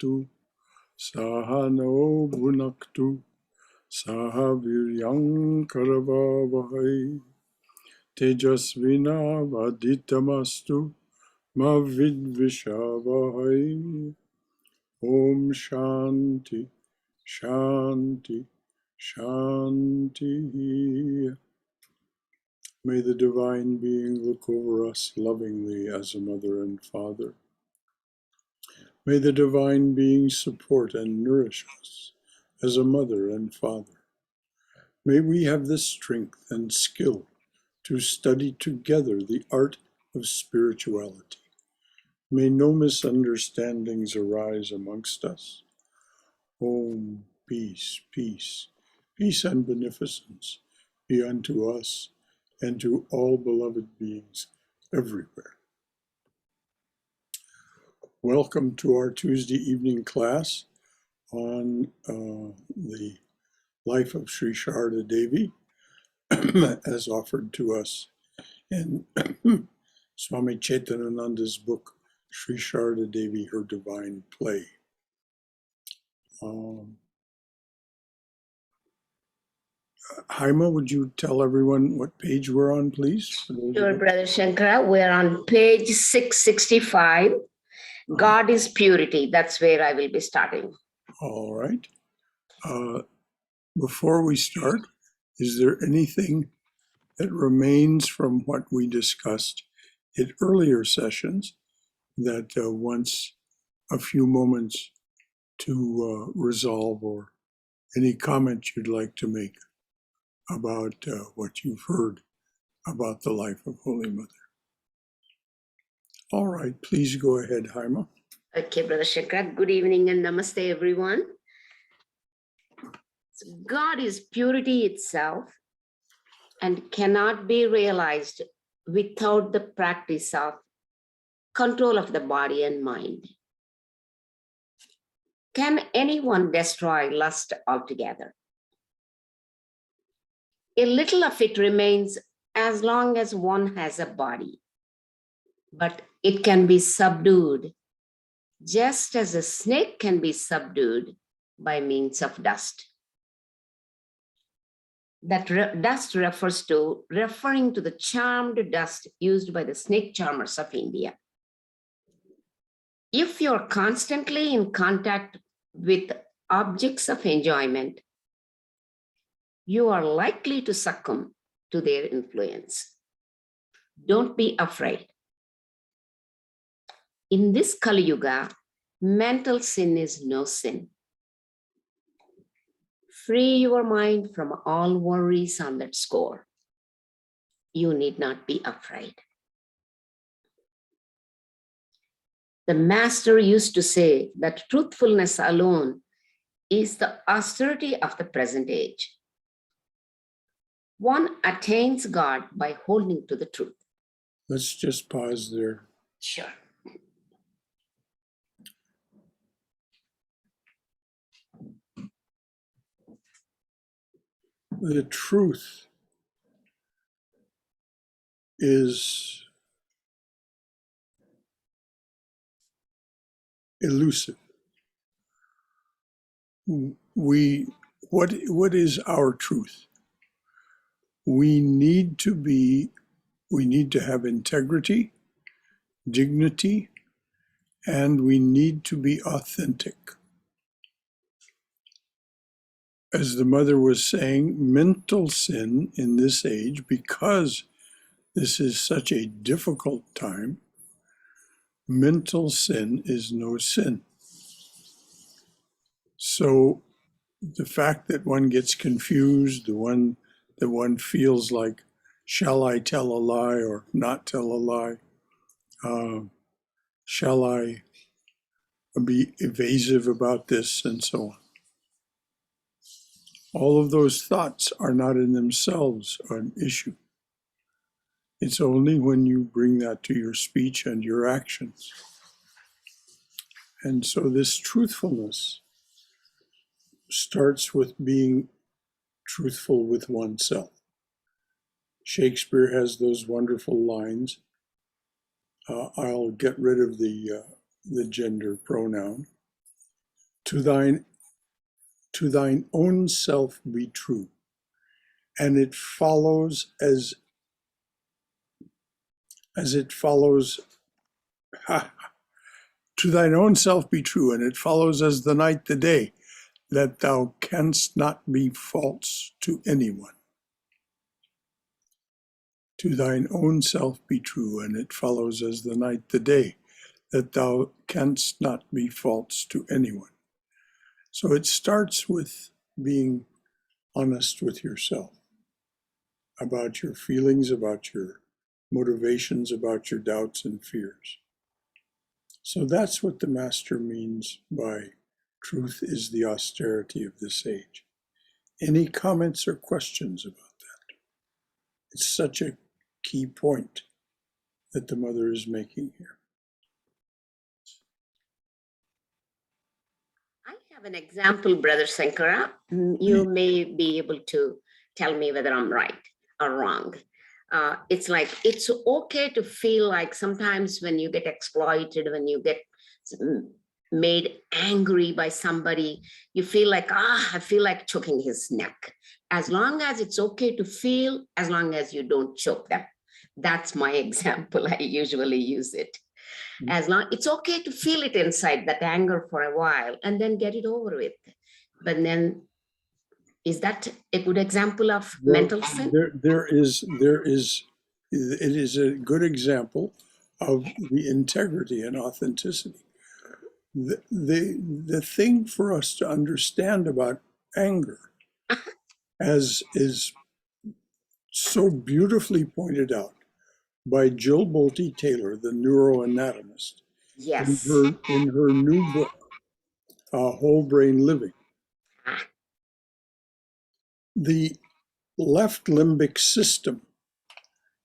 Bhavatu Sahano Bhunaktu Saha Viryam Karavavahai Tejasvina Vaditamastu Ma Vidvishavahai. Om Shanti Shanti Shanti. May the Divine Being look over us lovingly as a mother and father. May the Divine Being support and nourish us as a mother and father. May we have the strength and skill to study together the art of spirituality. May no misunderstandings arise amongst us. Om, peace, peace, peace and beneficence be unto us and to all beloved beings everywhere. Welcome to our Tuesday evening class on the life of Sri Sarada Devi as offered to us in Swami Chaitanananda's book, Sri Sarada Devi, Her Divine Play. Haima, would you tell everyone what page we're on, please? Sure, Brother Shankara. We're on page 665. God is purity. That's where I will be starting. All right. Before we start, is there anything that remains from what we discussed in earlier sessions that wants a few moments to resolve, or any comment you'd like to make about what you've heard about the life of Holy Mother? All right, please go ahead, Haima. Okay, Brother Shankara. Good evening and namaste, everyone. So God is purity itself and cannot be realized without the practice of control of the body and mind. Can anyone destroy lust altogether? A little of it remains as long as one has a body, but it can be subdued just as a snake can be subdued by means of dust. That dust referring to the charmed dust used by the snake charmers of India. If you're constantly in contact with objects of enjoyment, you are likely to succumb to their influence. Don't be afraid. In this Kali Yuga, mental sin is no sin. Free your mind from all worries on that score. You need not be afraid. The master used to say that truthfulness alone is the austerity of the present age. One attains God by holding to the truth. Let's just pause there. Sure. The truth is elusive. What is our truth? We need to have integrity, dignity, and we need to be authentic. As the mother was saying, mental sin in this age, because this is such a difficult time, mental sin is no sin. So the fact that one gets confused, that one feels like, shall I tell a lie or not tell a lie? Shall I be evasive about this, and so on? All of those thoughts are not in themselves an issue. It's only when you bring that to your speech and your actions. And so this truthfulness starts with being truthful with oneself. Shakespeare has those wonderful lines. I'll get rid of the gender pronoun. to thine own self be true. And it follows as it follows, to thine own self be true, and it follows as the night the day, that thou canst not be false to anyone. To thine own self be true, and it follows as the night the day, that thou canst not be false to anyone. So it starts with being honest with yourself about your feelings, about your motivations, about your doubts and fears. So that's what the Master means by truth is the austerity of this age. Any comments or questions about that? It's such a key point that the Mother is making here. I have an example, Brother Shankara. You may be able to tell me whether I'm right or wrong. It's like, it's okay to feel like sometimes when you get exploited, when you get made angry by somebody, you feel like, I feel like choking his neck. As long as it's okay to feel, as long as you don't choke them. That's my example. I usually use it. As long it's okay to feel it inside, that anger for a while, and then get it over with. But then, is that a good example of mental sin? It is a good example of the integrity and authenticity. The thing for us to understand about anger, as is so beautifully pointed out by Jill Bolte Taylor, the neuroanatomist, Yes. in her new book, Whole Brain Living. The left limbic system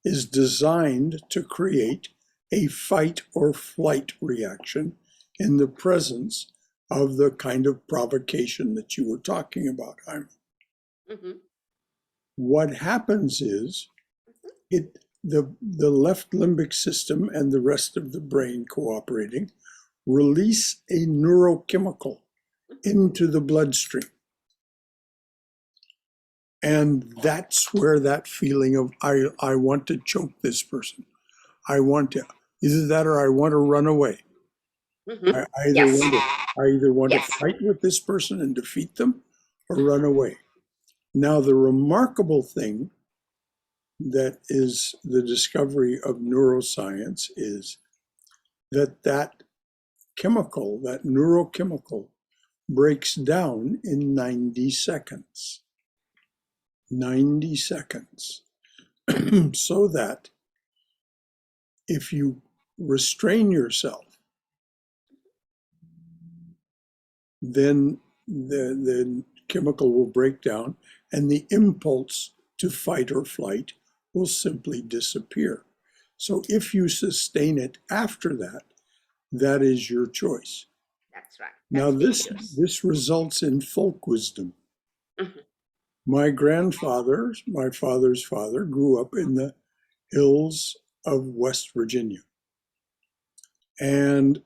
is designed to create a fight or flight reaction in the presence of the kind of provocation that you were talking about, Jaime. Mm-hmm. What happens is the left limbic system and the rest of the brain cooperating release a neurochemical into the bloodstream. And that's where that feeling of, I want to choke this person. I want to, either that or I want to run away. Mm-hmm. I either want to fight with this person and defeat them or run away. Now, the remarkable thing that is the discovery of neuroscience is that chemical, that neurochemical, breaks down in 90 seconds. 90 seconds. So that if you restrain yourself, then the chemical will break down and the impulse to fight or flight will simply disappear. So if you sustain it after that, that is your choice. That's right. Now this results in folk wisdom. Mm-hmm. My father's father, grew up in the hills of West Virginia. And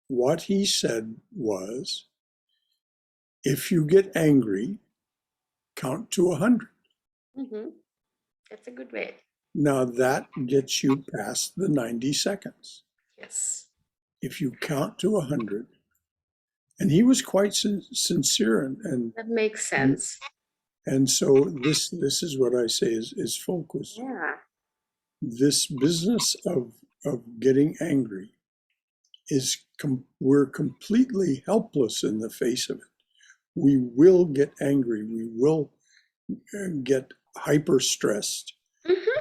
what he said was, if you get angry, count to 100. Mm-hmm. That's a good way. Now that gets you past the 90 seconds. Yes. If you count to 100, and he was quite sincere and that makes sense. And so this is what I say is folk wisdom. Yeah. This business of getting angry is we're completely helpless in the face of it. We will get angry. We will get hyper stressed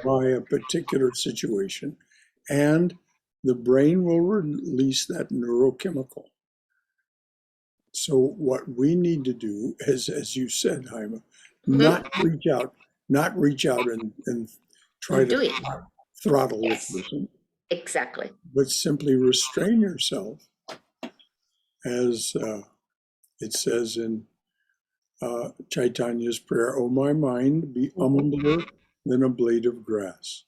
by a particular situation, and the brain will release that neurochemical. So what we need to do is, as you said, Jaime, not reach out and try do to it. throttle the person. Exactly. But simply restrain yourself, as it says in Chaitanya's prayer, "O my mind, be humbler than a blade of grass.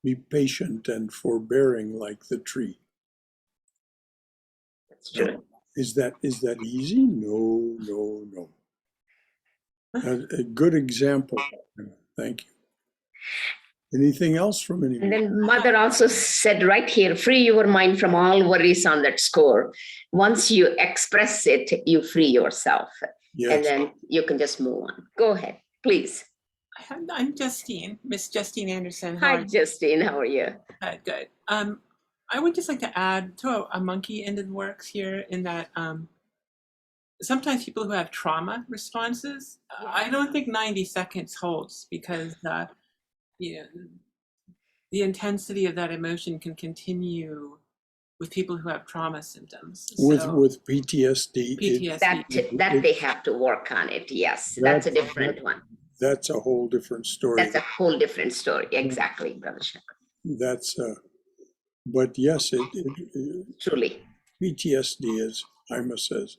Be patient and forbearing like the tree." That's true. Is that easy? No, no, no. A good example. Thank you. Anything else from And anyone? then Mother also said right here, free your mind from all worries on that score. Once you express it, you free yourself. Yes. And then you can just move on. Go ahead, please. I'm Justine, Miss Justine Anderson. Hi, Justine. How are you? Good. I would just like to add to a monkey ended works here in that sometimes people who have trauma responses, I don't think 90 seconds holds because you know, the intensity of that emotion can continue with people who have trauma symptoms. With PTSD. PTSD. That they have to work on it. Yes, that's a different one. That's a whole different story. That's a whole different story. Exactly, Brother Shankara. That's, but yes, Truly. PTSD, as Ima says,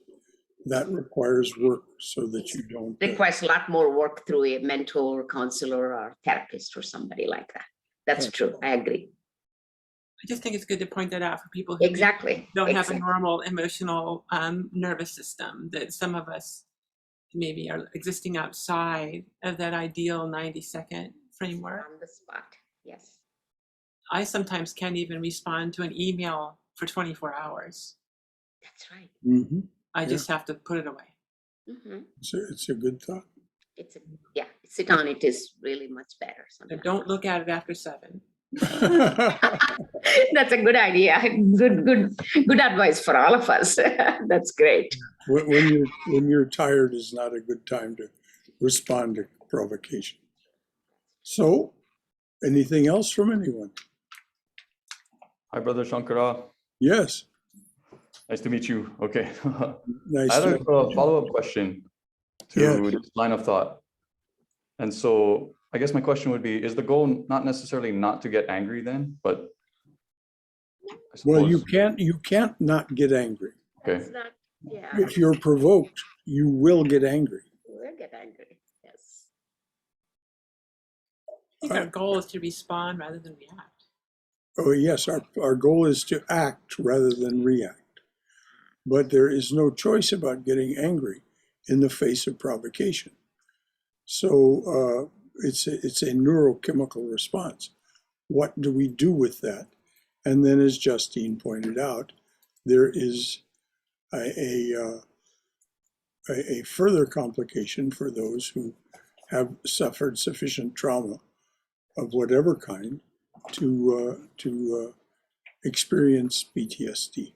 that requires work so that you don't. Requires a lot more work through a mentor, counselor, or therapist, or somebody like that. That's true. I agree. I just think it's good to point that out for people who don't have a normal emotional nervous system, that some of us maybe are existing outside of that ideal 90-second framework. On the spot, yes. I sometimes can't even respond to an email for 24 hours. That's right. Mm-hmm. I just have to put it away. Mm-hmm. So it's a good thought. Sit on it is really much better. So don't look at it after 7. That's a good idea. Good advice for all of us. That's great. When you're tired is not a good time to respond to provocation. So, anything else from anyone? Hi, Brother Shankara. Yes. Nice to meet you. Okay. Nice. I had a follow-up question to this line of thought. And so I guess my question would be, is the goal not necessarily not to get angry then, but well, you can't not get angry. Okay. If you're provoked, you will get angry. You will get angry, yes. I think our goal is to respond rather than react. Oh, yes, our goal is to act rather than react. But there is no choice about getting angry in the face of provocation. So it's a neurochemical response. What do we do with that? And then, as Justine pointed out, there is a further complication for those who have suffered sufficient trauma of whatever kind to experience PTSD,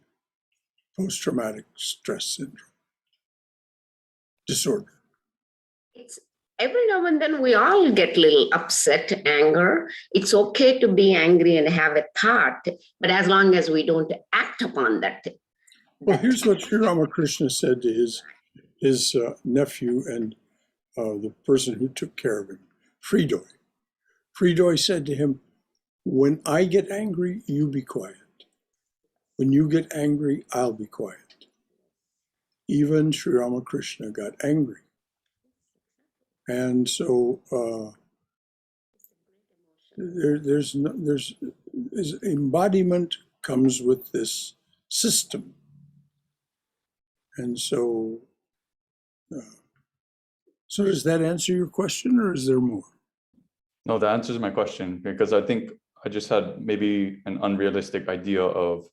post-traumatic stress syndrome disorder. It's every now and then we all get a little upset, anger. It's okay to be angry and have a thought, but as long as we don't act upon that. Well, here's what Sri Ramakrishna said to his nephew and the person who took care of him, Fridoy. Fridoy said to him, when I get angry, you be quiet. When you get angry, I'll be quiet. Even Sri Ramakrishna got angry. And so there's embodiment comes with this system. And so, so does that answer your question, or is there more? No, that answers my question, because I think I just had maybe an unrealistic idea of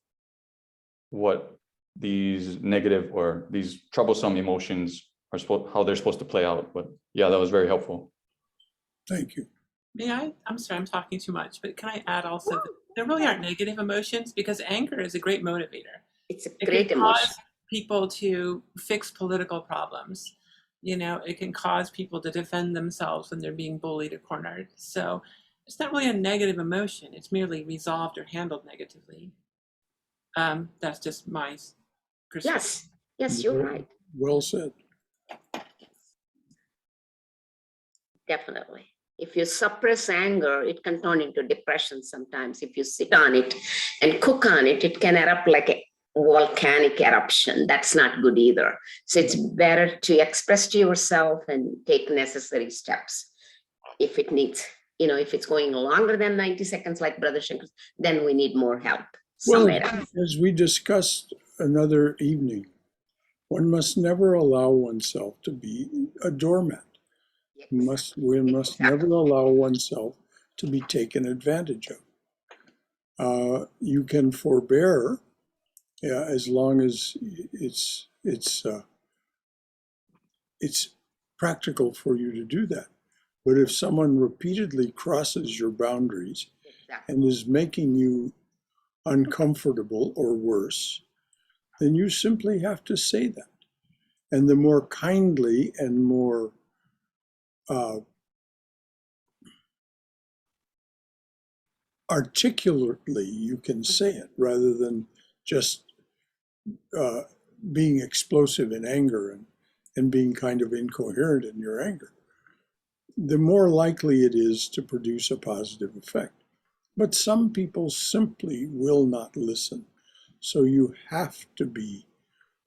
what these negative or these troublesome emotions are how they're supposed to play out. But yeah, that was very helpful. Thank you. I'm sorry, I'm talking too much, but can I add also that there really aren't negative emotions, because anger is a great motivator. It's a great emotion. Cause people to fix political problems. It can cause people to defend themselves when they're being bullied or cornered. So it's not really a negative emotion. It's merely resolved or handled negatively. That's just my perspective. Yes, you're right. Well said. Definitely. If you suppress anger, it can turn into depression sometimes. If you sit on it and cook on it, it can erupt like a volcanic eruption. That's not good either. So it's better to express to yourself and take necessary steps. If it needs, if it's going longer than 90 seconds, like Brother Shankar, then we need more help. Well, as we discussed another evening, One must never allow oneself to be a doormat. We must never allow oneself to be taken advantage of. You can forbear, as long as it's practical for you to do that. But if someone repeatedly crosses your boundaries and is making you uncomfortable or worse, then you simply have to say that. And the more kindly and more articulately you can say it, rather than just being explosive in anger and being kind of incoherent in your anger, the more likely it is to produce a positive effect. But some people simply will not listen. So you have to be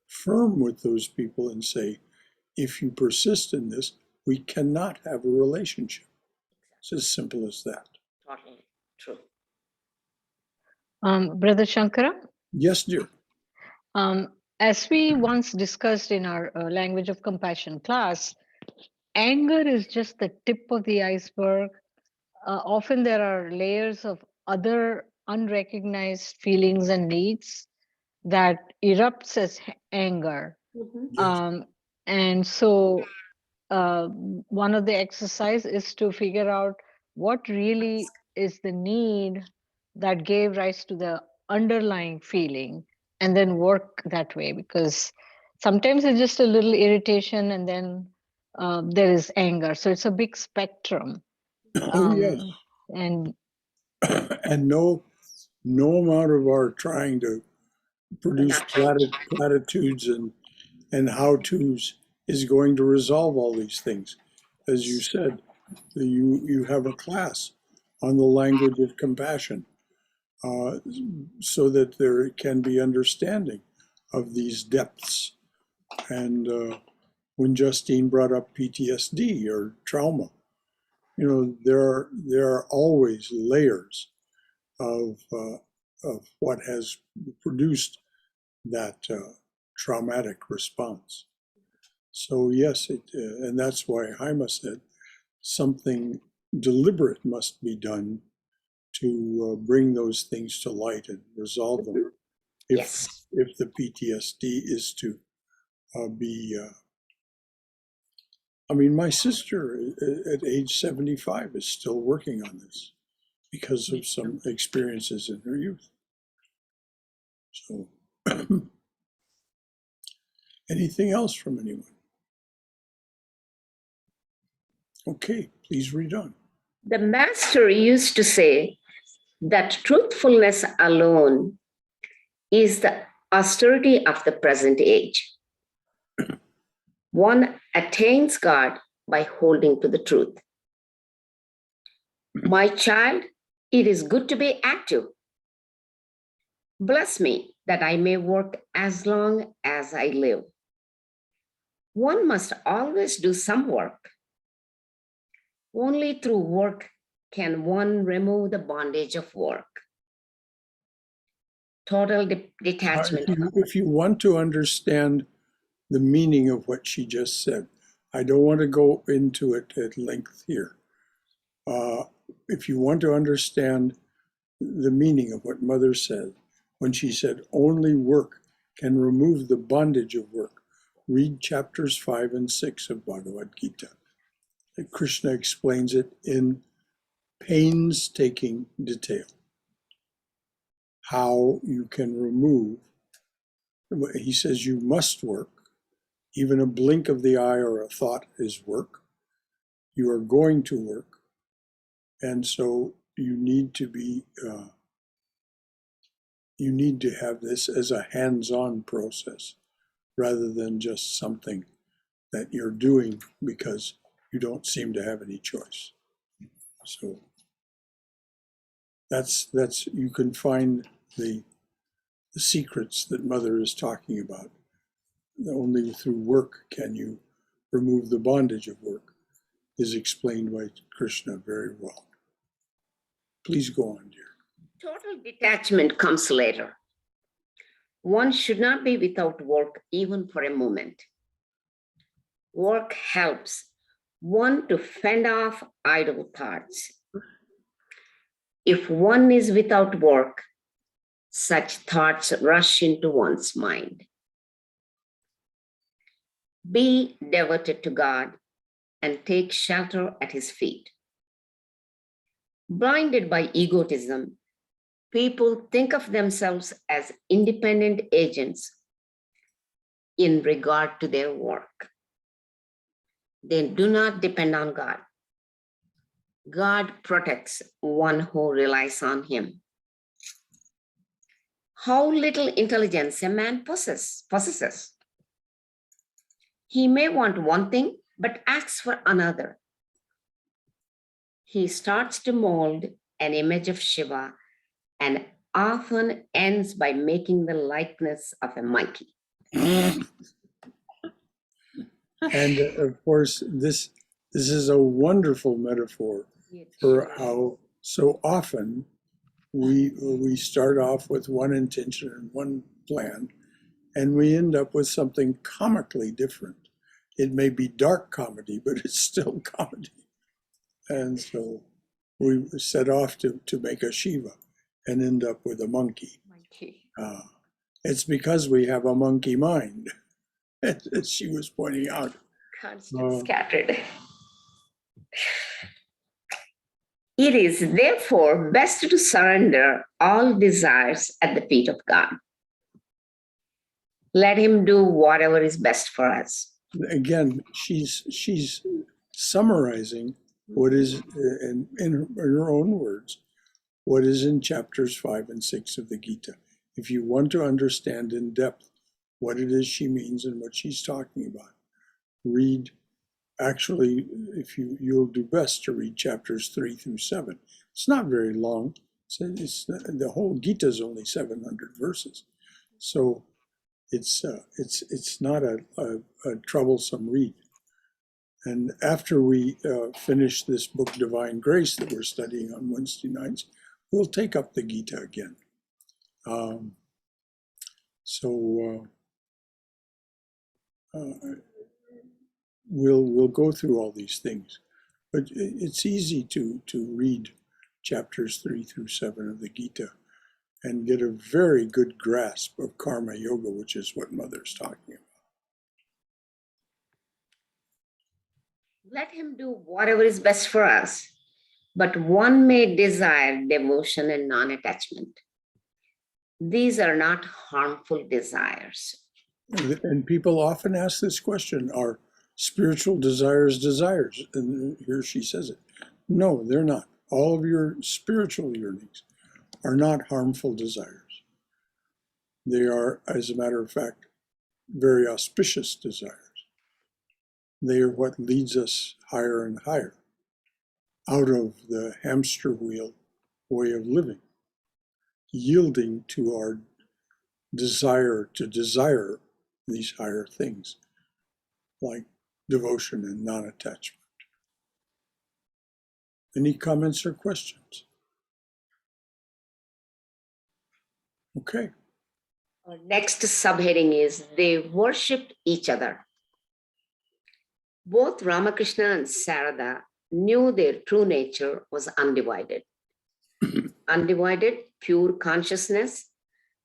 firm with those people and say, if you persist in this, we cannot have a relationship. It's as simple as that. Totally true. Brother Shankara, Yes, dear. as we once discussed in our language of compassion class, anger is just the tip of the iceberg. Often there are layers of other unrecognized feelings and needs that erupts as anger. Yes. And so one of the exercise is to figure out what really is the need that gave rise to the underlying feeling, and then work that way, because sometimes it's just a little irritation and then there is anger. So it's a big spectrum. Oh, yes. And And no amount of our trying to produce platitudes and how-tos is going to resolve all these things. As you said, you have a class on the language of compassion, so that there can be understanding of these depths. And when Justine brought up PTSD or trauma, there are always layers of what has produced that traumatic response. So yes, and that's why Haima said something deliberate must be done to bring those things to light and resolve them. If the PTSD is to be, I mean, my sister at age 75 is still working on this because of some experiences in her youth. So, anything else from anyone? Okay, please read on. The master used to say that truthfulness alone is the austerity of the present age. One attains God by holding to the truth. My child, it is good to be active. Bless me that I may work as long as I live. One must always do some work. Only through work can one remove the bondage of work. Total detachment. If you want to understand the meaning of what she just said, I don't want to go into it at length here. If you want to understand the meaning of what Mother said, when she said only work can remove the bondage of work, read chapters 5 and 6 of Bhagavad Gita. Krishna explains it in painstaking detail, how you can remove. He says you must work. Even a blink of the eye or a thought is work. You are going to work. And so you need to be, you need to have this as a hands-on process rather than just something that you're doing because you don't seem to have any choice. So that's you can find the secrets that Mother is talking about. Only through work can you remove the bondage of work, is explained by Krishna very well. Please go on, dear. Total detachment comes later. One should not be without work even for a moment. Work helps one to fend off idle thoughts. If one is without work, such thoughts rush into one's mind. Be devoted to God and take shelter at his feet. Blinded by egotism, people think of themselves as independent agents in regard to their work. They do not depend on God. God protects one who relies on him. How little intelligence a man possesses. He may want one thing, but asks for another. He starts to mold an image of Shiva and often ends by making the likeness of a monkey. And of course, this is a wonderful metaphor for how so often we start off with one intention and one plan, and we end up with something comically different. It may be dark comedy, but it's still comedy. And so we set off to make a Shiva and end up with a monkey. It's because we have a monkey mind, as she was pointing out. Constant scattered. It is therefore best to surrender all desires at the feet of God. Let him do whatever is best for us. Again, she's summarizing what is, in her own words, what is in chapters 5 and 6 of the Gita. If you want to understand in depth what it is she means and what she's talking about, read. Actually, if you'll do best to read chapters 3 through 7. It's not very long. The whole Gita is only 700 verses, so it's not a troublesome read. And after we finish this book, Divine Grace, that we're studying on Wednesday nights, we'll take up the Gita again. We'll go through all these things, but it's easy to read chapters 3 through 7 of the Gita and get a very good grasp of karma yoga, which is what Mother's talking about. Let him do whatever is best for us, but one may desire devotion and non-attachment. These are not harmful desires. And people often ask this question, are spiritual desires desires? And here she says it. No, they're not. All of your spiritual yearnings are not harmful desires. They are, as a matter of fact, very auspicious desires. They are what leads us higher and higher out of the hamster wheel way of living, yielding to our desire to desire these higher things, like devotion and non-attachment. Any comments or questions? Okay. Our next subheading is they worshipped each other. Both Ramakrishna and Sarada knew their true nature was undivided. Undivided, pure consciousness,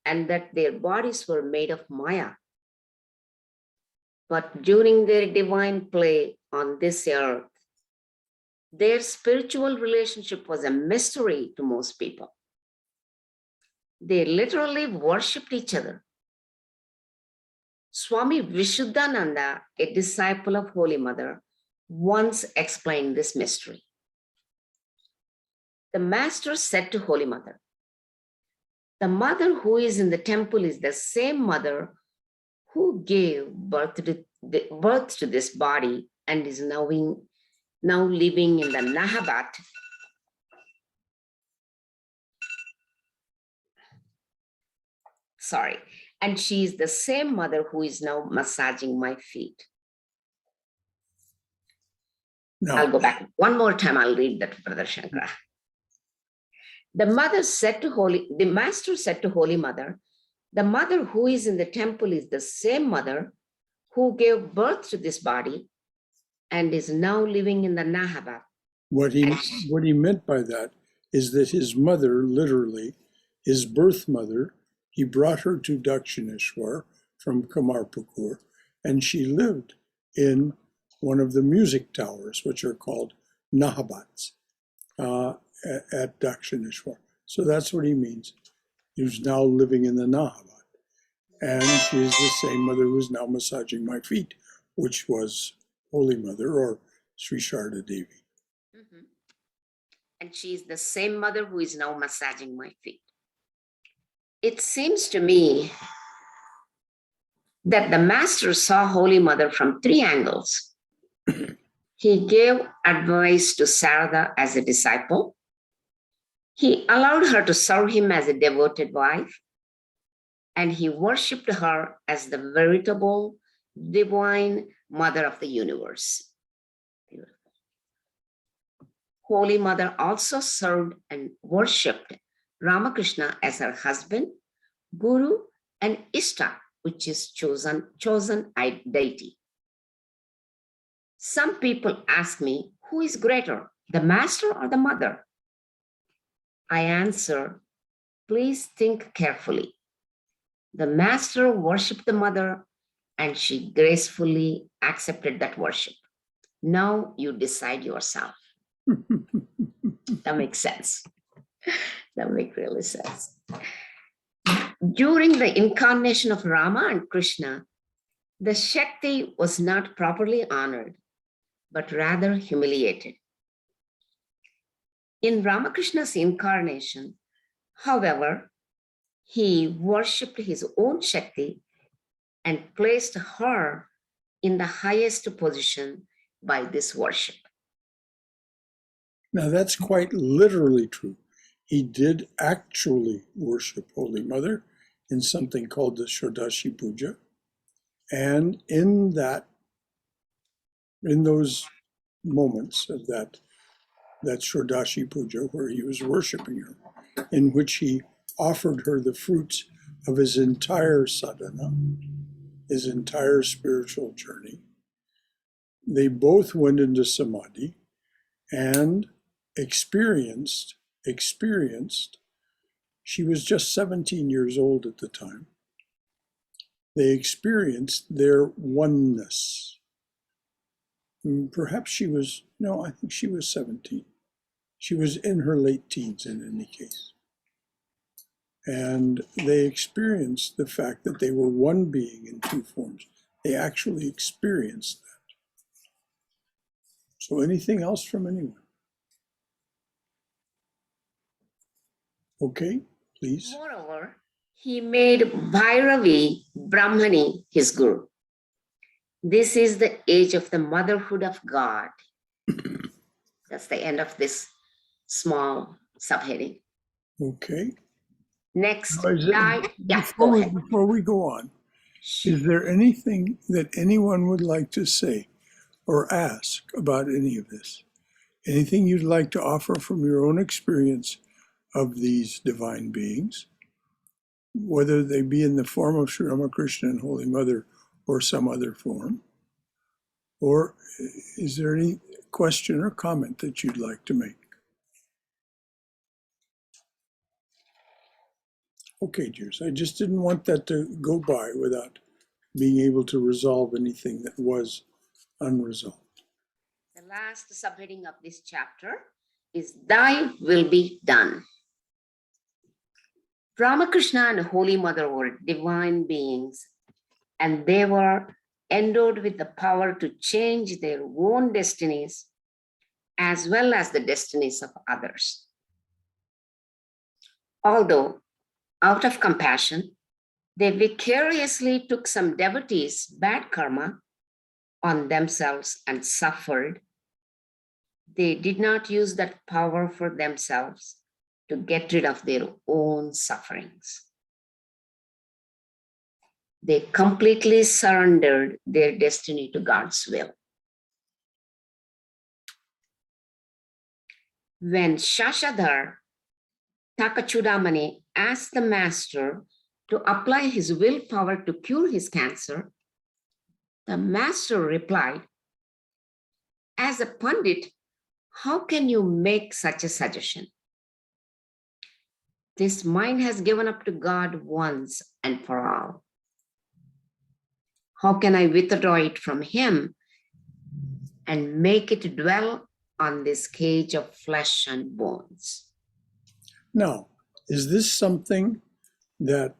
and that their bodies were made of Maya. But during their divine play on this earth, their spiritual relationship was a mystery to most people. They literally worshipped each other. Swami Vishuddhananda, a disciple of Holy Mother, once explained this mystery. The master said to Holy Mother, the mother who is in the temple is the same mother who gave birth to this body and is now living in the Nahabat. And she is the same mother who is now massaging my feet. No. I'll go back one more time. I'll read that, Brother Shankara. The master said to Holy Mother, The mother who is in the temple is the same mother who gave birth to this body and is now living in the Nahabat. What he meant by that is that his mother, literally, his birth mother, he brought her to Dakshineshwar from Kamarpukur, and she lived in one of the music towers, which are called Nahabats, at Dakshineshwar. So that's what he means. He's now living in the Nahabat. And she is the same mother who is now massaging my feet, which was Holy Mother or Sri Sarada Devi. Mhm. And she is the same mother who is now massaging my feet. It seems to me that the master saw Holy Mother from three angles. He gave advice to Sarada as a disciple. He allowed her to serve him as a devoted wife. And he worshipped her as the veritable divine mother of the universe. Holy Mother also served and worshipped Ramakrishna as her husband, guru, and Ishta, which is chosen deity. Some people ask me, who is greater, the master or the mother? I answer, please think carefully. The master worshipped the mother and she gracefully accepted that worship. Now you decide yourself. That makes sense. That makes really sense. During the incarnation of Rama and Krishna, the Shakti was not properly honored, but rather humiliated. In Ramakrishna's incarnation, however, he worshipped his own Shakti and placed her in the highest position by this worship. Now that's quite literally true. He did actually worship Holy Mother in something called the Shodashi Puja. And in those moments of that Shodashi Puja where he was worshiping her, in which he offered her the fruits of his entire sadhana, his entire spiritual journey, they both went into samadhi and experienced, she was just 17 years old at the time, they experienced their oneness. Perhaps she was, no, I think she was 17. She was in her late teens in any case. And they experienced the fact that they were one being in two forms. They actually experienced that. So anything else from anyone? Okay, please. Moreover, he made Bhairavi Brahmani his guru. This is the age of the motherhood of God. That's the end of this small subheading. Okay. Next, Before we go on, is there anything that anyone would like to say or ask about any of this? Anything you'd like to offer from your own experience of these divine beings, whether they be in the form of Sri Ramakrishna and Holy Mother or some other form? Or is there any question or comment that you'd like to make? Okay, dears, I just didn't want that to go by without being able to resolve anything that was unresolved. The last subheading of this chapter is Thy will be done. Ramakrishna and Holy Mother were divine beings, and they were endowed with the power to change their own destinies as well as the destinies of others. Although, out of compassion, they vicariously took some devotees' bad karma on themselves and suffered, they did not use that power for themselves to get rid of their own sufferings. They completely surrendered their destiny to God's will. When Shashadhar Takachudamani asked the master to apply his willpower to cure his cancer, the master replied, as a Pandit, how can you make such a suggestion? This mind has given up to God once and for all. How can I withdraw it from him and make it dwell on this cage of flesh and bones? Now, is this something that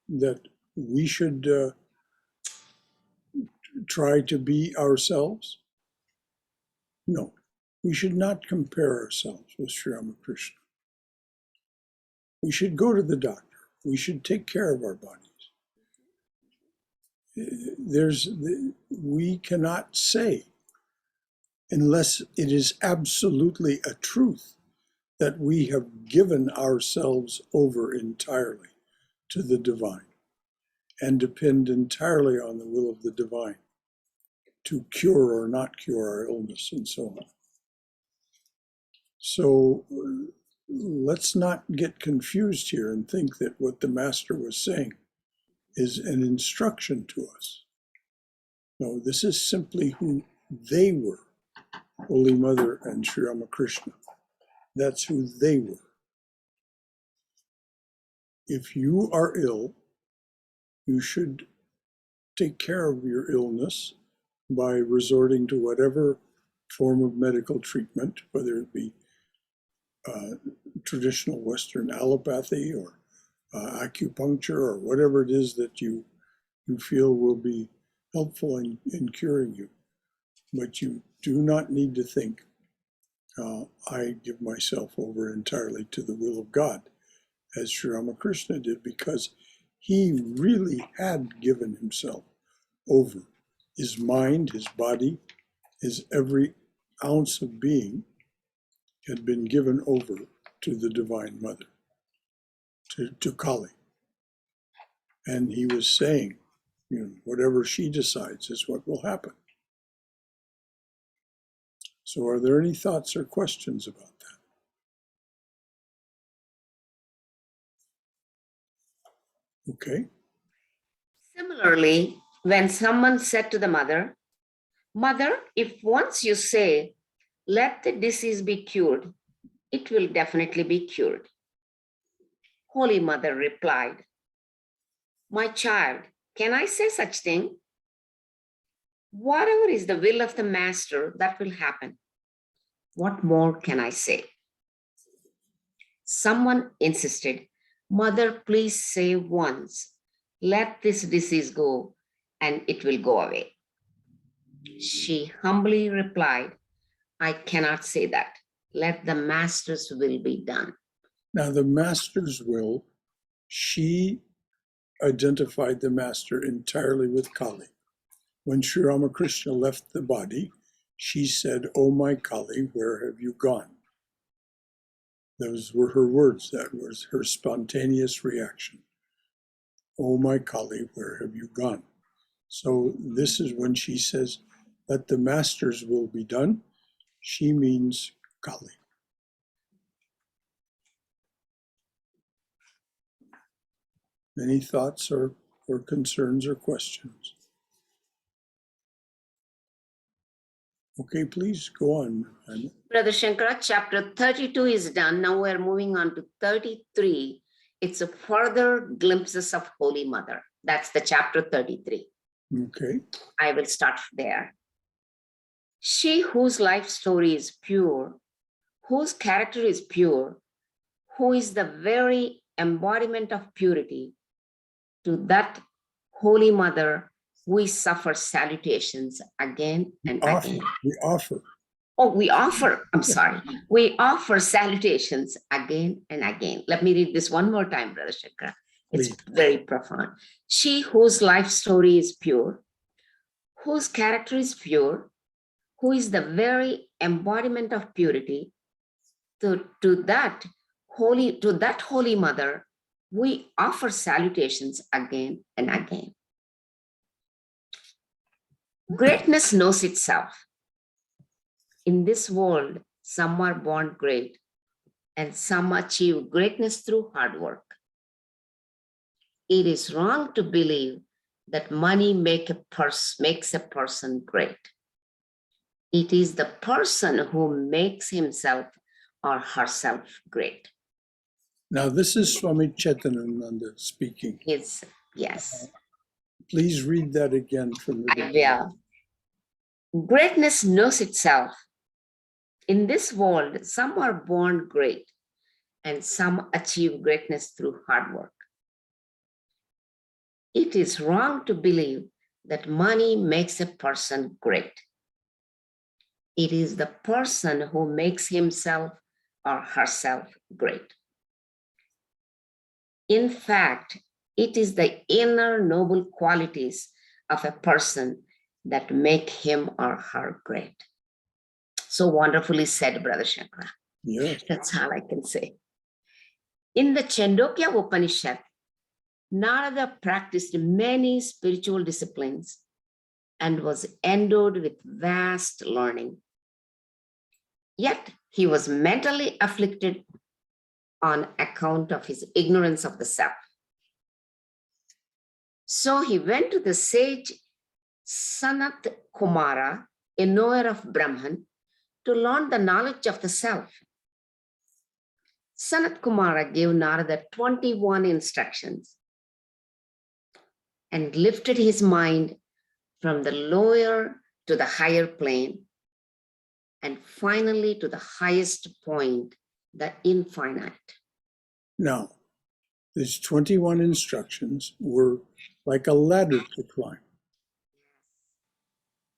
that we should try to be ourselves? No, we should not compare ourselves with Sri Ramakrishna. We should go to the doctor. We should take care of our bodies. We cannot say, unless it is absolutely a truth, that we have given ourselves over entirely to the divine and depend entirely on the will of the divine to cure or not cure our illness and so on. So let's not get confused here and think that what the master was saying is an instruction to us. No, this is simply who they were, Holy Mother and Sri Ramakrishna. That's who they were. If you are ill, you should take care of your illness by resorting to whatever form of medical treatment, whether it be traditional Western allopathy or acupuncture or whatever it is that you feel will be helpful in curing you. But you do not need to think, I give myself over entirely to the will of God, as Sri Ramakrishna did, because he really had given himself over. His mind, his body, his every ounce of being had been given over to the Divine Mother, to Kali. And he was saying, whatever she decides is what will happen. So are there any thoughts or questions about that? Okay. Similarly, when someone said to the mother, Mother, if once you say, let the disease be cured, it will definitely be cured. Holy Mother replied, my child, can I say such thing? Whatever is the will of the master, that will happen. What more can I say? Someone insisted, Mother, please say once, let this disease go, and it will go away. She humbly replied, I cannot say that. Let the master's will be done. Now, the master's will, she identified the master entirely with Kali. When Sri Ramakrishna left the body, she said, oh my Kali, where have you gone? Those were her words. That was her spontaneous reaction. Oh my Kali, where have you gone? So this is when she says, let the master's will be done. She means Kali. Any thoughts or concerns or questions? Okay, please go on. Brother Shankara, chapter 32 is done. Now we're moving on to 33. It's a further glimpses of Holy Mother. That's the chapter 33. Okay. I will start there. She whose life story is pure, whose character is pure, who is the very embodiment of purity, to that Holy Mother, we suffer salutations again and again. We offer. Oh, we offer, I'm sorry. We offer salutations again and again. Let me read this one more time, Brother Shankara. It's very profound. She whose life story is pure, whose character is pure, who is the very embodiment of purity, to that Holy Mother, we offer salutations again and again. Greatness knows itself. In this world, some are born great and some achieve greatness through hard work. It is wrong to believe that money makes a person great. It is the person who makes himself or herself great. Now, this is Swami Chaitananda speaking. Yes, Please read that again from the I beginning. will. Greatness knows itself. In this world, some are born great and some achieve greatness through hard work. It is wrong to believe that money makes a person great. It is the person who makes himself or herself great. In fact, it is the inner noble qualities of a person that make him or her great. So wonderfully said, Brother Shankara. Yes. That's all I can say. In the Chandogya Upanishad, Narada practiced many spiritual disciplines and was endowed with vast learning. Yet he was mentally afflicted on account of his ignorance of the self. So he went to the sage Sanat Kumara, a knower of Brahman, to learn the knowledge of the self. Sanat Kumara gave Narada 21 instructions and lifted his mind from the lower to the higher plane, and finally to the highest point, the infinite. Now, these 21 instructions were like a ladder to climb.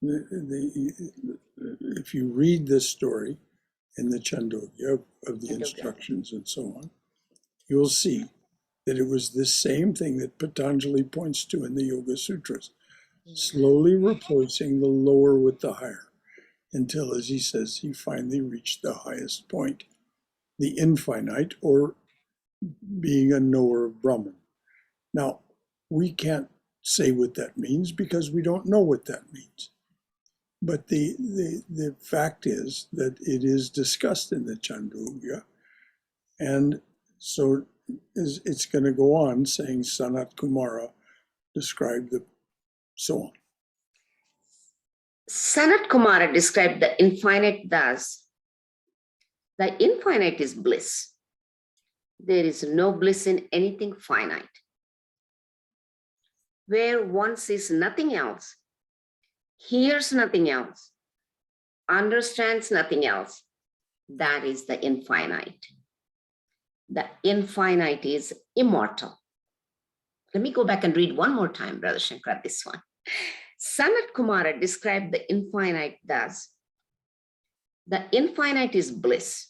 If you read this story in the Chandogya of the instructions and so on, you'll see that it was the same thing that Patanjali points to in the Yoga Sutras, slowly replacing the lower with the higher, until, as he says, he finally reached the highest point, the infinite, or being a knower of Brahman. Now, we can't say what that means because we don't know what that means. But the fact is that it is discussed in the Chandogya, and so it's going to go on saying Sanat Kumara described the so on. Sanat Kumara described the infinite thus: the infinite is bliss. There is no bliss in anything finite. Where one sees nothing else, hears nothing else, understands nothing else, that is the infinite. The infinite is immortal. Let me go back and read one more time, Brother Shankara, this one. Sanat Kumara described the infinite thus: the infinite is bliss.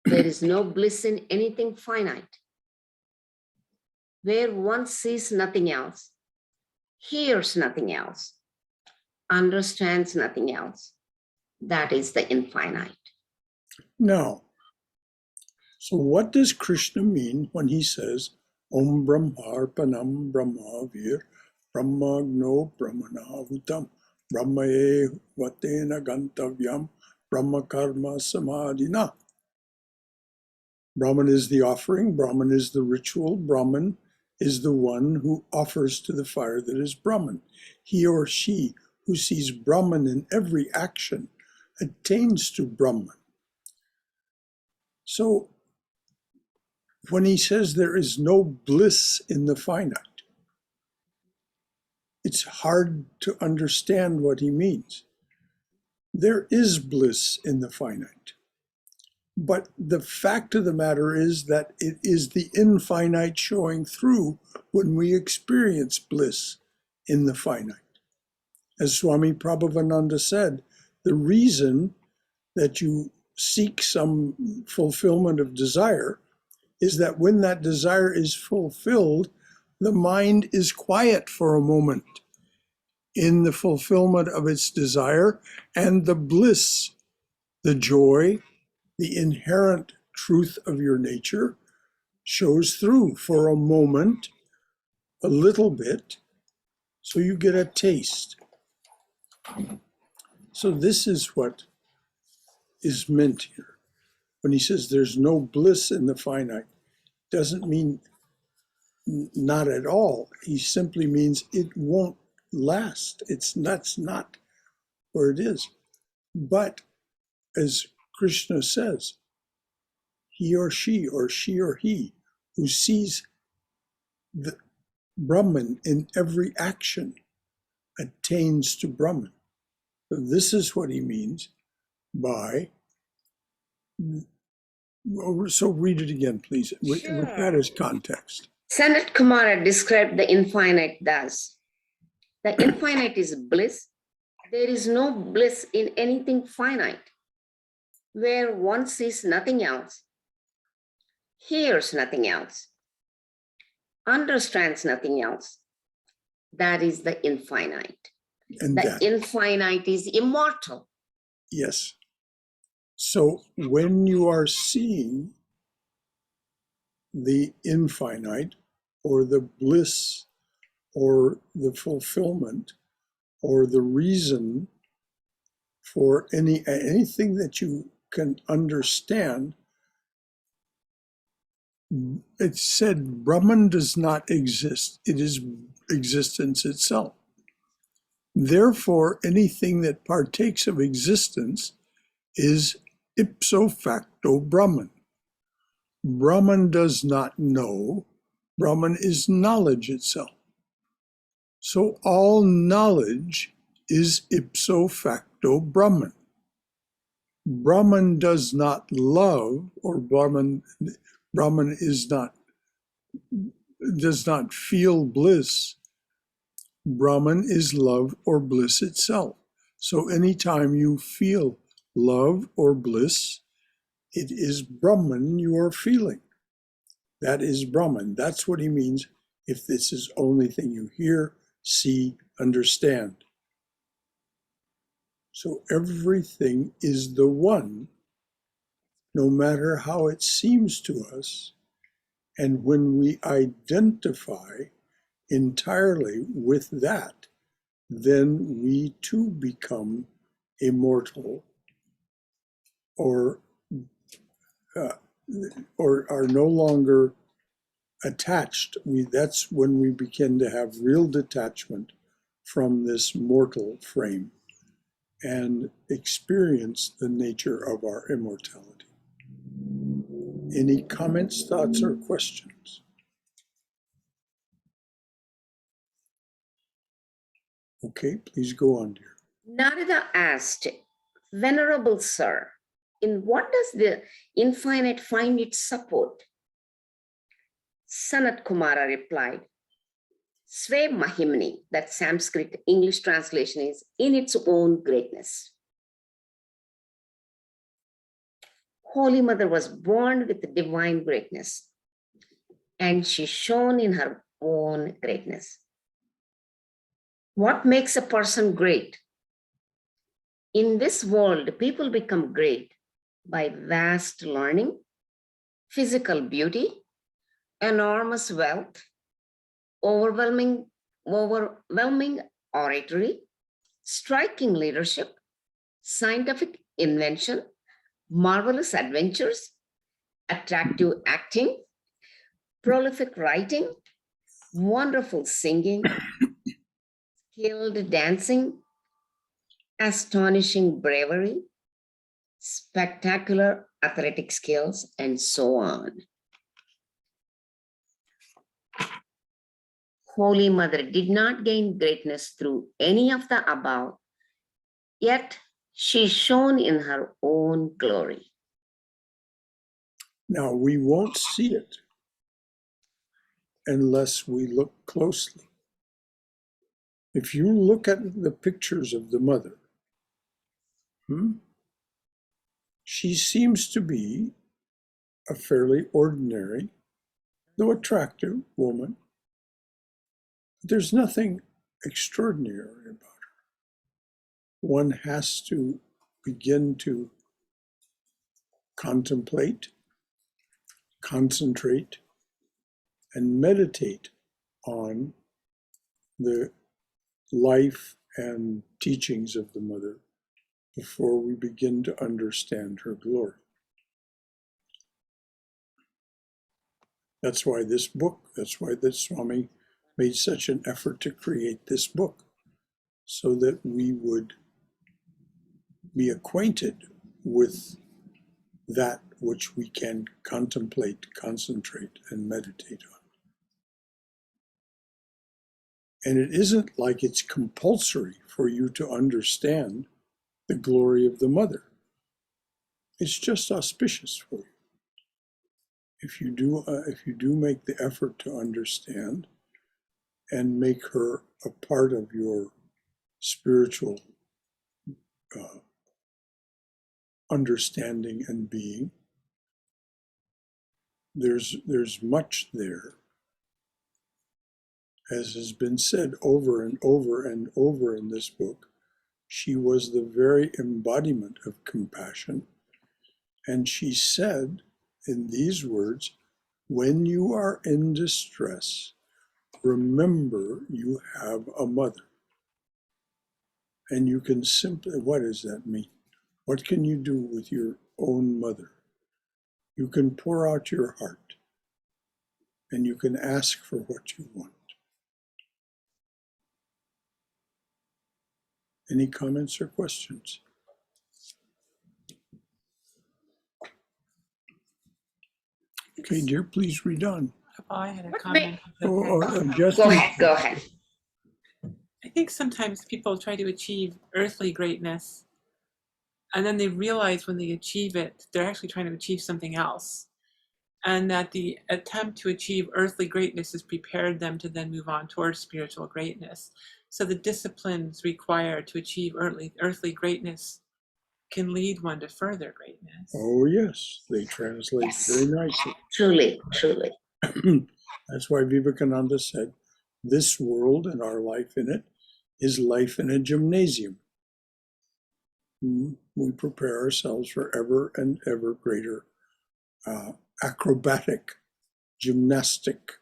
There is no bliss in anything finite. Where one sees nothing else, hears nothing else, understands nothing else, that is the infinite. Now, so what does Krishna mean when he says, Om Brahmarpanam Brahmavir Brahmagno Brahmanahutam Brahmaye Vatena Gantavyam Brahmakarma Samadhina? Brahman is the offering, Brahman is the ritual, Brahman is the one who offers to the fire that is Brahman. He or she who sees Brahman in every action attains to Brahman. So when he says there is no bliss in the finite, it's hard to understand what he means. There is bliss in the finite. But the fact of the matter is that it is the infinite showing through when we experience bliss in the finite. As Swami Prabhavananda said, the reason that you seek some fulfillment of desire is that when that desire is fulfilled, the mind is quiet for a moment in the fulfillment of its desire, and the bliss, the joy, the inherent truth of your nature shows through for a moment, a little bit, so you get a taste. So this is what is meant here. When he says there's no bliss in the finite, doesn't mean not at all. He simply means it won't last. That's not where it is. But as Krishna says, he or she or he who sees the Brahman in every action attains to Brahman. So this is what he means by, so read it again, please, with that as context. Sanat Kumara described the infinite thus: the infinite is bliss. There is no bliss in anything finite, where one sees nothing else, hears nothing else, understands nothing else. That is the infinite. And The that, infinite is immortal. yes. So when you are seeing the infinite or the bliss or the fulfillment or the reason for anything that you can understand, it said Brahman does not exist. It is existence itself. Therefore, anything that partakes of existence is ipso facto Brahman. Brahman does not know. Brahman is knowledge itself. So all knowledge is ipso facto Brahman. Brahman does not love, or Brahman does not feel bliss. Brahman is love or bliss itself. So anytime you feel love or bliss, it is Brahman you are feeling. That is Brahman. That's what he means if this is only thing you hear, see, understand. So everything is the one, no matter how it seems to us. And when we identify entirely with that, then we too become immortal or are no longer attached. That's when we begin to have real detachment from this mortal frame and experience the nature of our immortality. Any comments, thoughts, or questions? Okay, please go on, dear. Narada asked, Venerable Sir, in what does the infinite find its support? Sanat Kumara replied, Sve Mahimni, that Sanskrit English translation is, in its own greatness. Holy Mother was born with divine greatness, and she shone in her own greatness. What makes a person great? In this world, people become great by vast learning, physical beauty, enormous wealth, overwhelming oratory, striking leadership, scientific invention, marvelous adventures, attractive acting, prolific writing, wonderful singing, skilled dancing, astonishing bravery, spectacular athletic skills, and so on. Holy Mother did not gain greatness through any of the above, yet she shone in her own glory. Now, we won't see it unless we look closely. If you look at the pictures of the mother, she seems to be a fairly ordinary, though attractive woman. There's nothing extraordinary about her. One has to begin to contemplate, concentrate, and meditate on the life and teachings of the mother before we begin to understand her glory. That's why this book, that's why the Swami made such an effort to create this book, so that we would be acquainted with that which we can contemplate, concentrate, and meditate on. And it isn't like it's compulsory for you to understand the glory of the mother. It's just auspicious for you. If you do make the effort to understand and make her a part of your spiritual understanding and being, there's much there. As has been said over and over and over in this book, she was the very embodiment of compassion. And she said in these words, when you are in distress, remember you have a mother. And you can simply, what does that mean? What can you do with your own mother? You can pour out your heart and you can ask for what you want. Any comments or questions? Okay, dear, please read on. Oh, I had a What comment. Just Go ahead. I think sometimes people try to achieve earthly greatness, and then they realize when they achieve it, they're actually trying to achieve something else. And that the attempt to achieve earthly greatness has prepared them to then move on towards spiritual greatness. So the disciplines required to achieve earthly greatness can lead one to further greatness. Oh, yes, they translate Yes. very nicely. Truly. That's why Vivekananda said, this world and our life in it is life in a gymnasium. We prepare ourselves for ever and ever greater acrobatic, gymnastic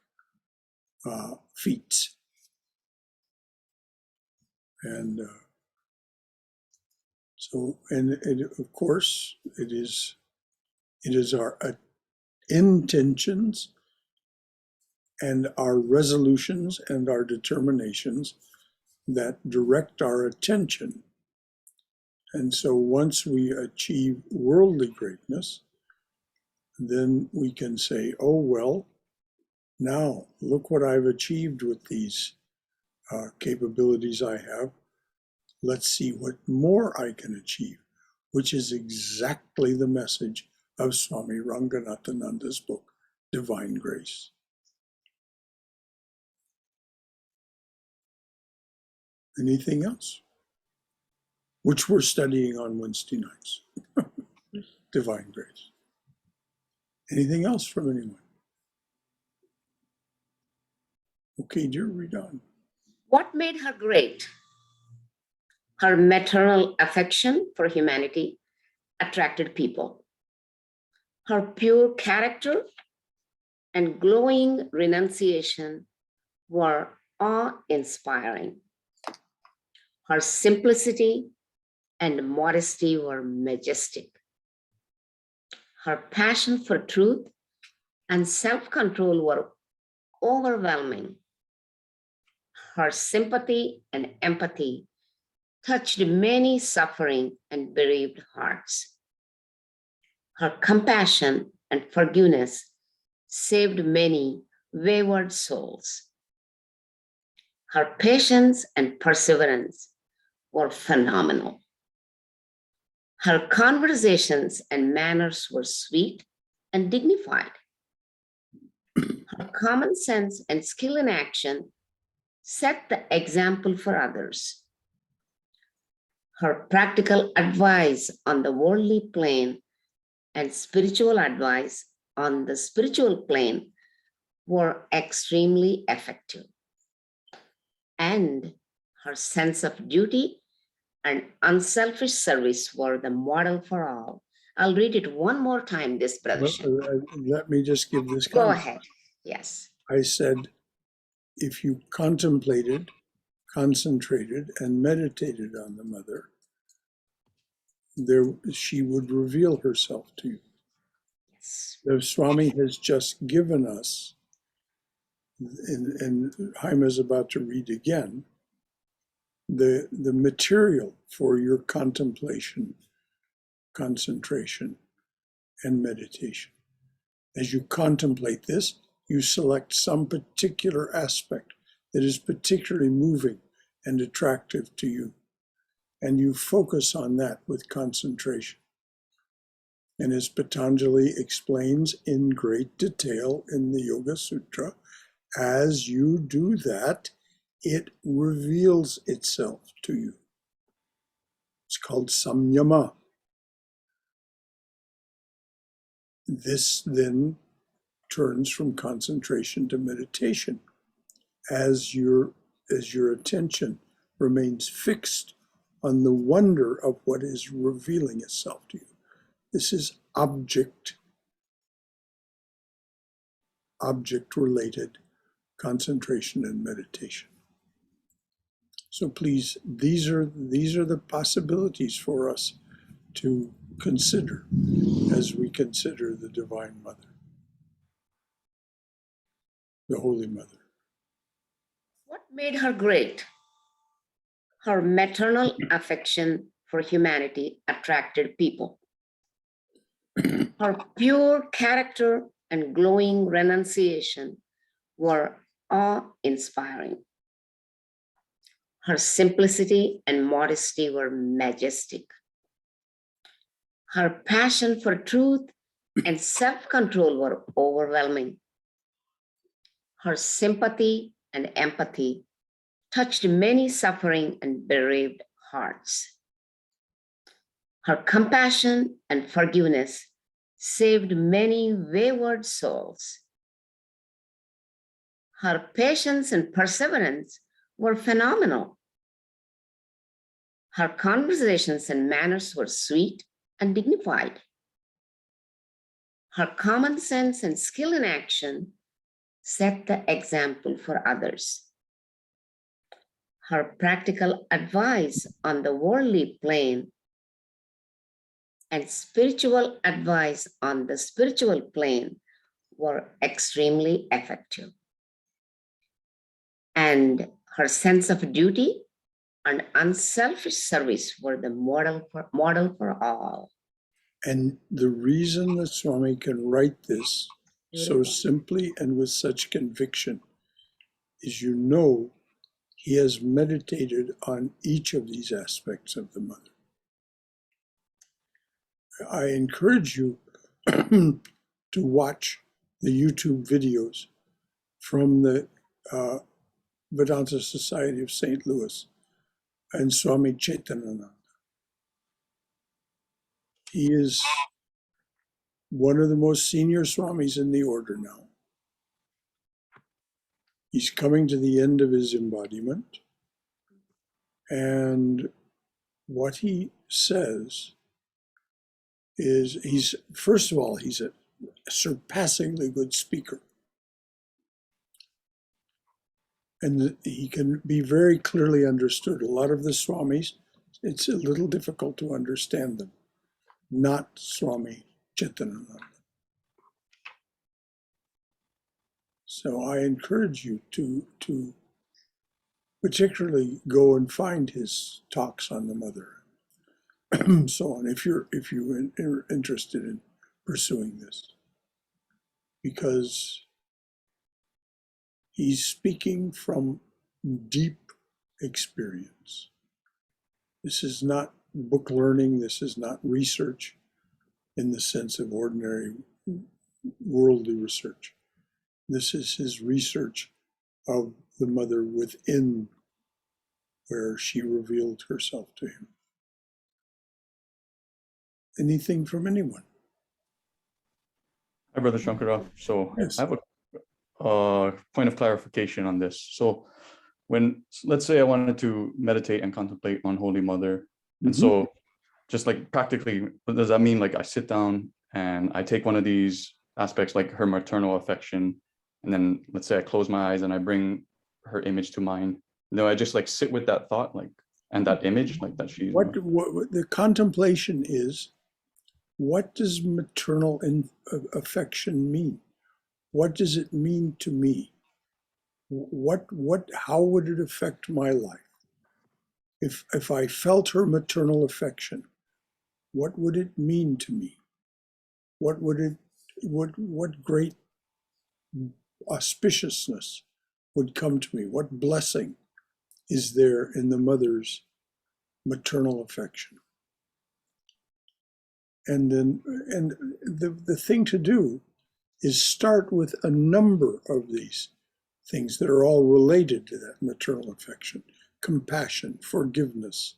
feats. And of course, it is our intentions and our resolutions and our determinations that direct our attention. And so once we achieve worldly greatness, then we can say, oh, well, now look what I've achieved with these capabilities I have. Let's see what more I can achieve, which is exactly the message of Swami Ranganathananda's book, Divine Grace. Anything else? Which we're studying on Wednesday nights. Divine Grace. Anything else from anyone? Okay, dear, read on. What made her great? Her maternal affection for humanity attracted people. Her pure character and glowing renunciation were awe-inspiring. Her simplicity and modesty were majestic. Her passion for truth and self-control were overwhelming. Her sympathy and empathy touched many suffering and bereaved hearts. Her compassion and forgiveness saved many wayward souls. Her patience and perseverance were phenomenal. Her conversations and manners were sweet and dignified. Her common sense and skill in action set the example for others. Her practical advice on the worldly plane and spiritual advice on the spiritual plane were extremely effective. And her sense of duty and unselfish service were the model for all. I'll read it one more time, this brother. Let me just give this Go comment. ahead. Yes. I said, if you contemplated, concentrated, and meditated on the mother, she would reveal herself to you. The Swami has just given us, and Jaime is about to read again, the material for your contemplation, concentration, and meditation. As you contemplate this, you select some particular aspect that is particularly moving and attractive to you, and you focus on that with concentration. And as Patanjali explains in great detail in the Yoga Sutra, as you do that, it reveals itself to you. It's called samyama. This then turns from concentration to meditation as your attention remains fixed on the wonder of what is revealing itself to you. This is object-related concentration and meditation. So please, these are the possibilities for us to consider as we consider the Divine Mother, the Holy Mother. What made her great? Her maternal affection for humanity attracted people. Her pure character and glowing renunciation were awe-inspiring. Her simplicity and modesty were majestic. Her passion for truth and self-control were overwhelming. Her sympathy and empathy touched many suffering and bereaved hearts. Her compassion and forgiveness saved many wayward souls. Her patience and perseverance were phenomenal. Her conversations and manners were sweet and dignified. Her common sense and skill in action set the example for others. Her practical advice on the worldly plane and spiritual advice on the spiritual plane were extremely effective. And her sense of duty and unselfish service were the model for all. And the reason that Swami can write this so simply and with such conviction is, you know, he has meditated on each of these aspects of the Mother. I encourage you to watch the YouTube videos from the Vedanta Society of St. Louis and Swami Chaitananda. He is one of the most senior Swamis in the order now. He's coming to the end of his embodiment. And what he says is, first of all, he's a surpassingly good speaker. And he can be very clearly understood. A lot of the Swamis, it's a little difficult to understand them. Not Swami Chitananda. So I encourage you to particularly go and find his talks on the Mother, so on, if you're interested in pursuing this, because he's speaking from deep experience. This is not book learning. This is not research in the sense of ordinary worldly research. This is his research of the Mother within, where she revealed herself to him. Anything from anyone? Hi, Brother Shankara. So Yes. I have a point of clarification on this. So when, let's say I wanted to meditate and contemplate on Holy Mother, and so just like practically, does that mean like I sit down and I take one of these aspects, like her maternal affection, and then let's say I close my eyes and I bring her image to mind? No, I just like sit with that thought, like, and that image, like that she. What the contemplation is what does maternal affection mean? What does it mean to me? How would it affect my life? If I felt her maternal affection, what would it mean to me? What great auspiciousness would come to me? What blessing is there in the mother's maternal affection? And the thing to do is start with a number of these things that are all related to that maternal affection, compassion, forgiveness,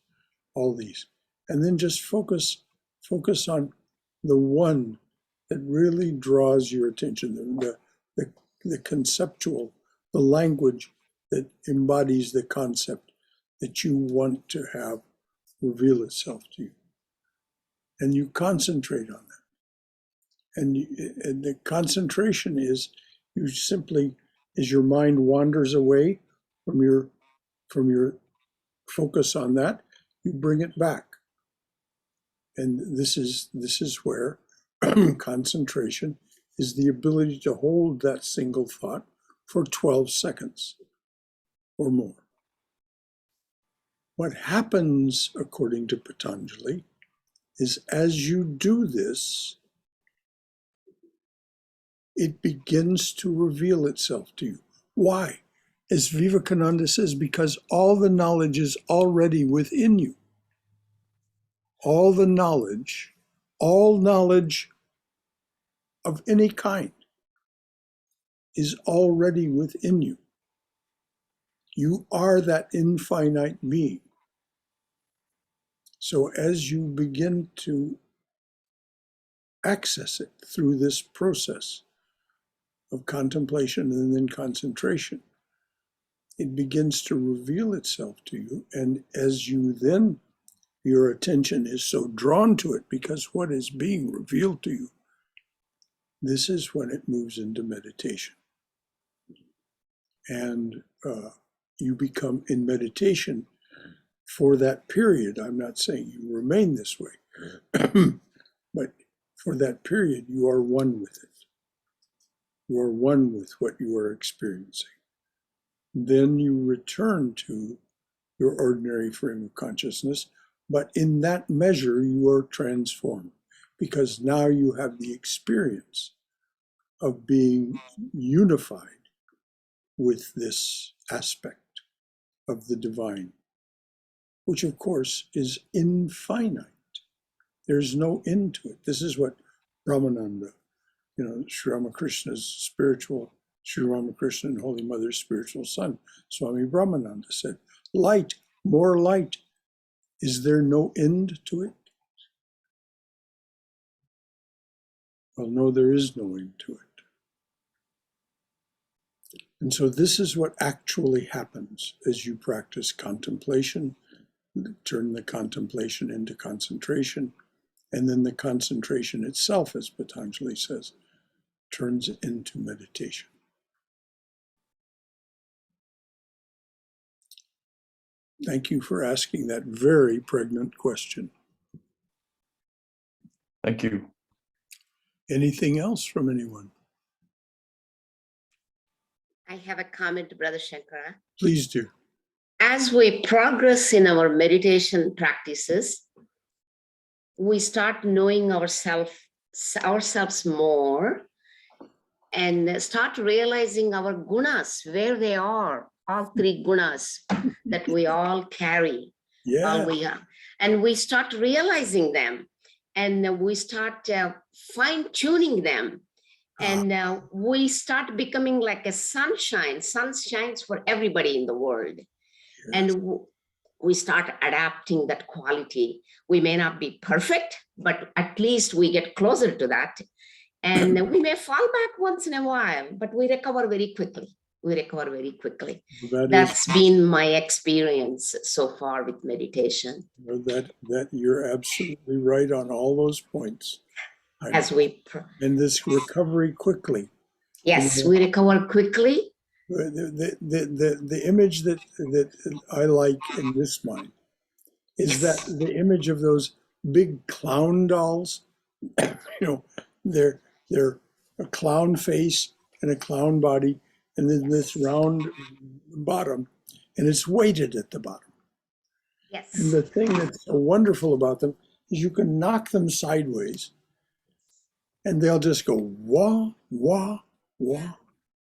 all these. And then just focus on the one that really draws your attention, the conceptual, the language that embodies the concept that you want to have reveal itself to you. And you concentrate on that. And the concentration is you simply, as your mind wanders away from your focus on that, you bring it back. And this is where concentration is the ability to hold that single thought for 12 seconds or more. What happens, according to Patanjali, is as you do this, it begins to reveal itself to you. Why? As Vivekananda says, because all the knowledge is already within you. All knowledge of any kind is already within you. You are that infinite being. So as you begin to access it through this process of contemplation and then concentration, it begins to reveal itself to you. And as you then, your attention is so drawn to it because what is being revealed to you, this is when it moves into meditation. And you become in meditation for that period. I'm not saying you remain this way, but for that period, you are one with it. You are one with what you are experiencing. Then you return to your ordinary frame of consciousness, but in that measure, you are transformed because now you have the experience of being unified with this aspect of the divine, which of course is infinite. There's no end to it. This is what Brahmananda, Sri Ramakrishna's Sri Ramakrishna and Holy Mother's spiritual son, Swami Brahmananda said, light, more light. Is there no end to it? Well, no, there is no end to it. And so this is what actually happens as you practice contemplation, turn the contemplation into concentration, and then the concentration itself, as Patanjali says, turns into meditation. Thank you for asking that very pregnant question. Thank you. Anything else from anyone? I have a comment, Brother Shankara. Please do. As we progress in our meditation practices, we start knowing ourselves more and start realizing our gunas, where they are, all three gunas that we all carry. Yeah. And we start realizing them and we start fine-tuning them. And we start becoming like a sunshine. Sun shines for everybody in the world. Yes. And we start adapting that quality. We may not be perfect, but at least we get closer to that. And we may fall back once in a while, but we recover very quickly. That's been my experience so far with meditation. That you're absolutely right on all those points. And this recovery quickly. Yes, we recover quickly. The image that I like in this mind is that the image of those big clown dolls You know, they're a clown face and a clown body, and then this round bottom, and it's weighted at the bottom. And Yes. the thing that's so wonderful about them is you can knock them sideways, and they'll just go wah, wah, wah,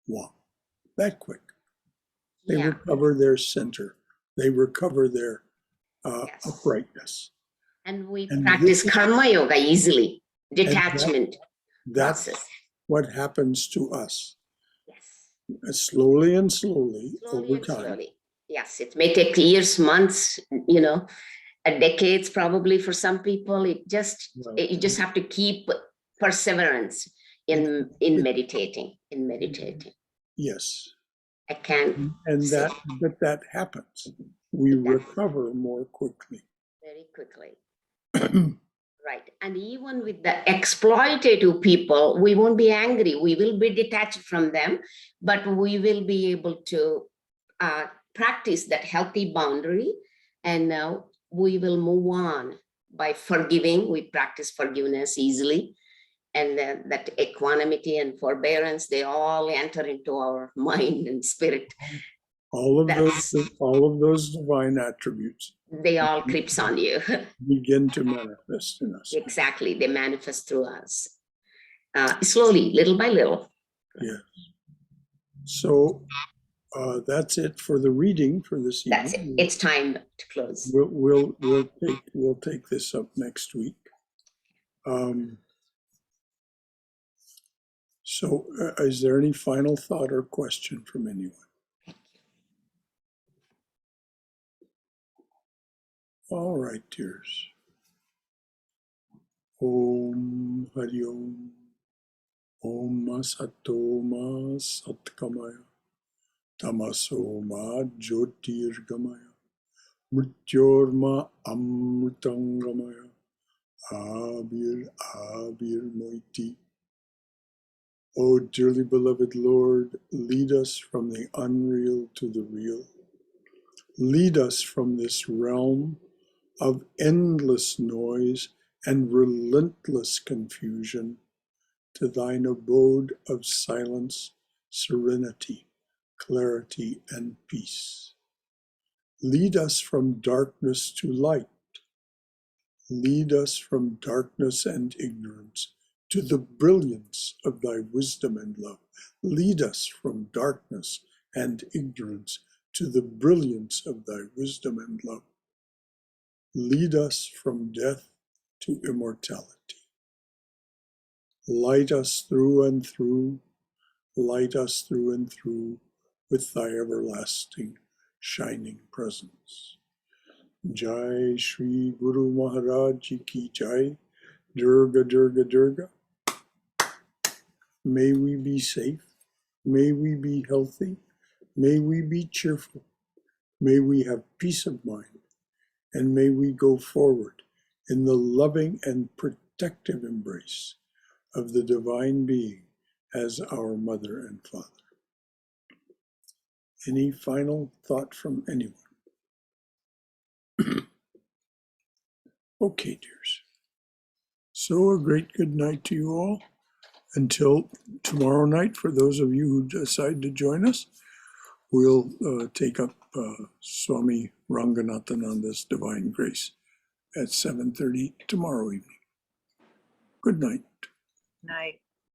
wah, that quick. They Yeah. recover their center. They recover their Yes. uprightness. And we And practice this- karma yoga easily. that- Detachment That's process. what happens to us. Yes. Slowly and slowly, Slowly over and time. slowly. Yes, it may take years, months, decades probably for some people. You just have to keep perseverance in meditating. Yes. I can't And say that happens. We It does. recover more quickly. very quickly. Right. And even with the exploitative people, we won't be angry. We will be detached from them, but we will be able to practice that healthy boundary. And now we will move on by forgiving. We practice forgiveness easily. And that equanimity and forbearance, they all enter into our mind and spirit. All of those divine attributes They all creeps on you. begin to manifest in us. Exactly. They manifest through us. Slowly, little by little. Yeah. So that's it for the reading for this evening. That's it. It's time to close. We'll take this up next week. So is there any final thought or question from anyone? All right, dears. Om Hari Om. Om Sato Ma Satkamaya. Tamaso Ma Jyotirgamaya. Mrityorma Amritangamaya. Abir Moiti. O dearly beloved Lord, lead us from the unreal to the real. Lead us from this realm of endless noise and relentless confusion to thine abode of silence, serenity, clarity, and peace. Lead us from darkness to light. Lead us from darkness and ignorance to the brilliance of thy wisdom and love. Lead us from darkness and ignorance to the brilliance of thy wisdom and love. Lead us from death to immortality. Light us through and through, light us through and through with thy everlasting shining presence. Jai Shri Guru Maharaj Ki Jai. Durga, Durga, Durga. May we be safe. May we be healthy. May we be cheerful. May we have peace of mind. And may we go forward in the loving and protective embrace of the Divine Being as our Mother and Father. Any final thought from anyone? Okay, dears. So a great good night to you all. Until tomorrow night, for those of you who decide to join us, we'll take up Swami Ranganathananda's Divine Grace at 7:30 tomorrow evening. Good night. Night.